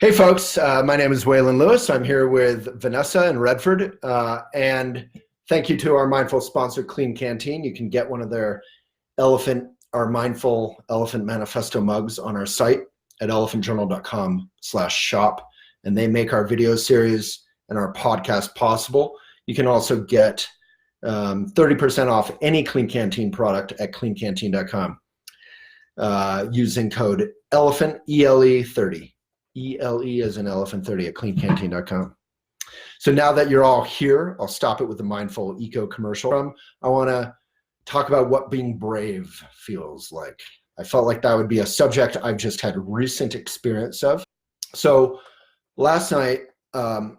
Hey folks, my name is Waylon Lewis. I'm here with Vanessa in Redford, and thank you to our mindful sponsor, Clean Canteen. You can get one of their our mindful elephant manifesto mugs on our site at elephantjournal.com/shop, and they make our video series and our podcast possible. You can also get 30% off any Clean Canteen product at cleancanteen.com using code ELEPHANT, ELE30. ELE as an elephant 30 at cleancanteen.com. So now that you're all here, I'll stop it with the mindful eco commercial. I want to talk about what being brave feels like. I felt like that would be a subject I've just had recent experience of. So last night, I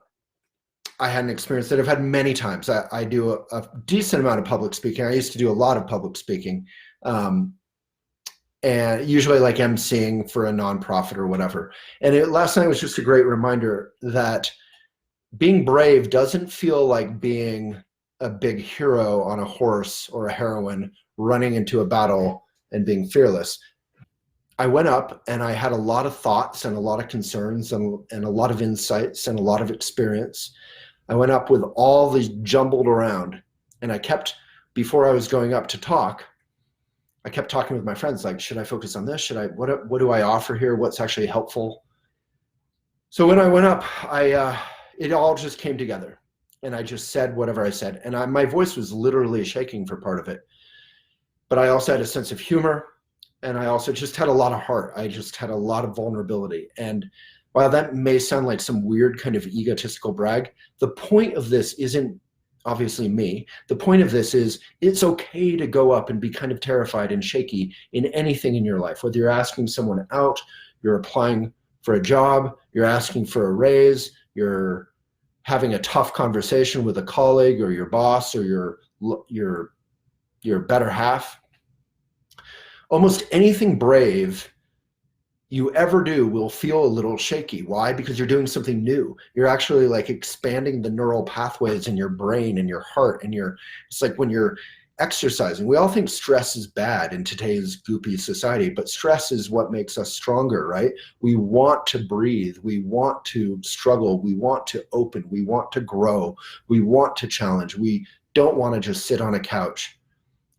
had an experience that I've had many times. I do a decent amount of public speaking. I used to do a lot of public speaking. And usually like emceeing for a nonprofit or whatever. And last night was just a great reminder that being brave doesn't feel like being a big hero on a horse or a heroine running into a battle and being fearless. I went up and I had a lot of thoughts and a lot of concerns and a lot of insights and a lot of experience. I went up with all these jumbled around, and before I was going up to talk, I kept talking with my friends, like, should I focus on this? What do I offer here? What's actually helpful? So when I went up, it all just came together, and I just said whatever I said. And my voice was literally shaking for part of it. But I also had a sense of humor, and I also just had a lot of heart. I just had a lot of vulnerability. And while that may sound like some weird kind of egotistical brag, the point of this isn't obviously me. The point of this is it's okay to go up and be kind of terrified and shaky in anything in your life, whether you're asking someone out, you're applying for a job, you're asking for a raise, you're having a tough conversation with a colleague or your boss or your better half. Almost anything brave you ever do will feel a little shaky. Why? Because you're doing something new. You're actually like expanding the neural pathways in your brain and your heart, and it's like when you're exercising. We all think stress is bad in today's goopy society, but stress is what makes us stronger, right? We want to breathe. We want to struggle. We want to open. We want to grow. We want to challenge. We don't want to just sit on a couch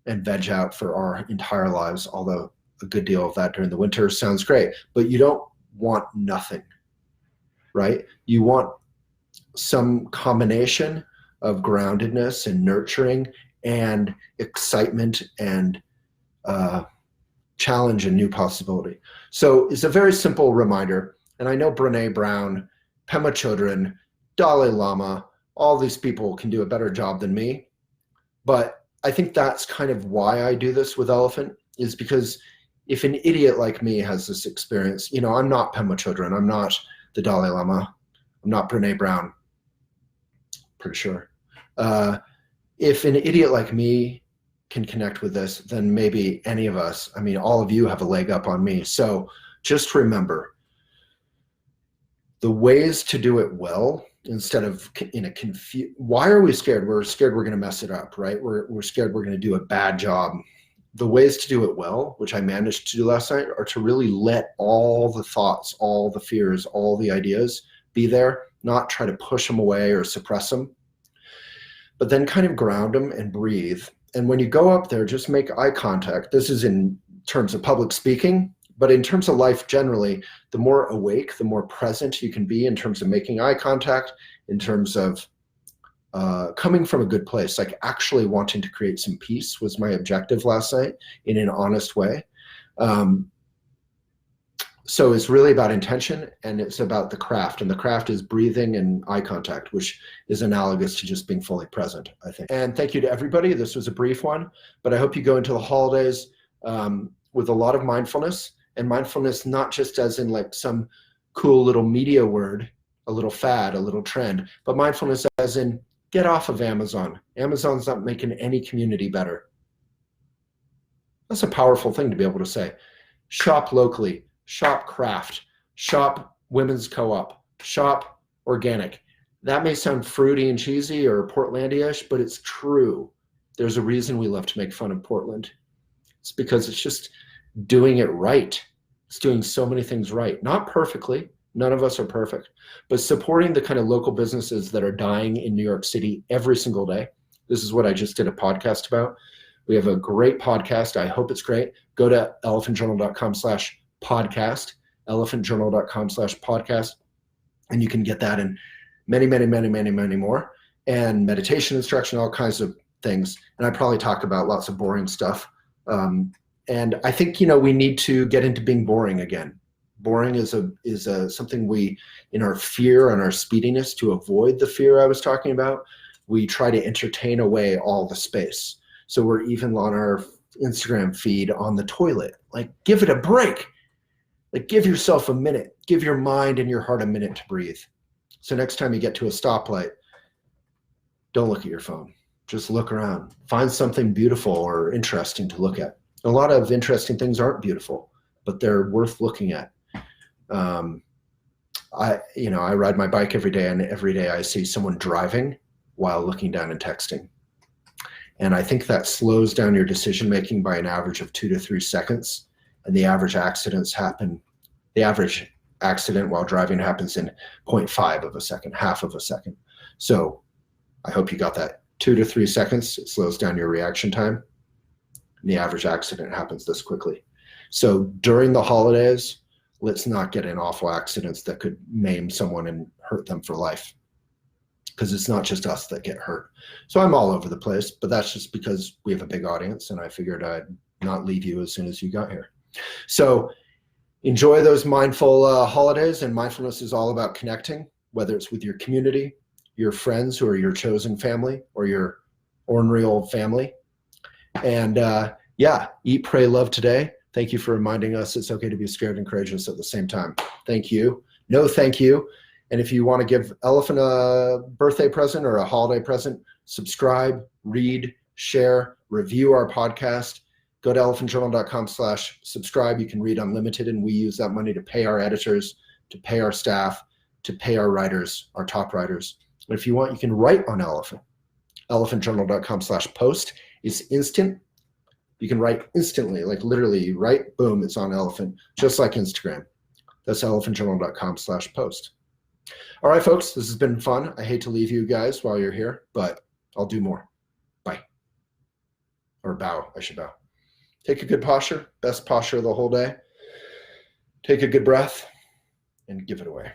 and veg out for our entire lives, although a good deal of that during the winter sounds great, but you don't want nothing, right? You want some combination of groundedness and nurturing and excitement and challenge and new possibility. So it's a very simple reminder. And I know Brene Brown, Pema Chodron, Dalai Lama, all these people can do a better job than me. But I think that's kind of why I do this with Elephant, is because if an idiot like me has this experience, I'm not Pema Chodron, I'm not the Dalai Lama, I'm not Brene Brown, pretty sure. If an idiot like me can connect with this, then maybe any of us, all of you have a leg up on me. So just remember, the ways to do it well, instead of in a why are we scared? We're scared we're going to mess it up, right? We're scared we're going to do a bad job. The ways to do it well, which I managed to do last night, are to really let all the thoughts, all the fears, all the ideas be there, not try to push them away or suppress them, but then kind of ground them and breathe. And when you go up there, just make eye contact. This is in terms of public speaking, but in terms of life generally, the more awake, the more present you can be in terms of making eye contact, in terms of coming from a good place, like actually wanting to create some peace was my objective last night in an honest way. So it's really about intention, and it's about the craft, and the craft is breathing and eye contact, which is analogous to just being fully present, I think. And thank you to everybody. This was a brief one, but I hope you go into the holidays with a lot of mindfulness, and mindfulness not just as in like some cool little media word, a little fad, a little trend, but mindfulness as in get off of Amazon. Amazon's not making any community better. That's a powerful thing to be able to say. Shop locally, shop craft, shop women's co-op, shop organic. That may sound fruity and cheesy or Portlandia-ish, but it's true. There's a reason we love to make fun of Portland. It's because it's just doing it right. It's doing so many things right. Not perfectly, None of us are perfect, but supporting the kind of local businesses that are dying in New York City every single day. This is what I just did a podcast about. We have a great podcast. I hope it's great. Go to elephantjournal.com/podcast, elephantjournal.com/podcast, and you can get that and many, many, many, many, many more, and meditation instruction, all kinds of things. And I probably talk about lots of boring stuff. And I think, we need to get into being boring again. Boring is something we, in our fear and our speediness, to avoid the fear I was talking about, we try to entertain away all the space. So we're even on our Instagram feed on the toilet. Like, give it a break. Like, give yourself a minute. Give your mind and your heart a minute to breathe. So next time you get to a stoplight, don't look at your phone. Just look around. Find something beautiful or interesting to look at. A lot of interesting things aren't beautiful, but they're worth looking at. I ride my bike every day, and every day I see someone driving while looking down and texting. And I think that slows down your decision making by an average of 2 to 3 seconds. And the average accident while driving happens in 0.5 of a second, half of a second. So I hope you got that. 2 to 3 seconds, it slows down your reaction time. And the average accident happens this quickly. So during the holidays, let's not get in awful accidents that could maim someone and hurt them for life, because it's not just us that get hurt. So I'm all over the place, but that's just because we have a big audience, and I figured I'd not leave you as soon as you got here. So enjoy those mindful holidays, and mindfulness is all about connecting, whether it's with your community, your friends who are your chosen family, or your ornery old family. And eat, pray, love today. Thank you for reminding us it's okay to be scared and courageous at the same time. Thank you. No, thank you. And if you want to give Elephant a birthday present or a holiday present, subscribe, read, share, review our podcast. Go to elephantjournal.com/subscribe. You can read unlimited, and we use that money to pay our editors, to pay our staff, to pay our writers, our top writers. And if you want, you can write on Elephant. elephantjournal.com/post is instant. You can write instantly, like literally you write, boom, it's on Elephant, just like Instagram. That's elephantjournal.com/post. All right, folks, this has been fun. I hate to leave you guys while you're here, but I'll do more. Bye. Or bow, I should bow. Take a good posture, best posture of the whole day. Take a good breath and give it away.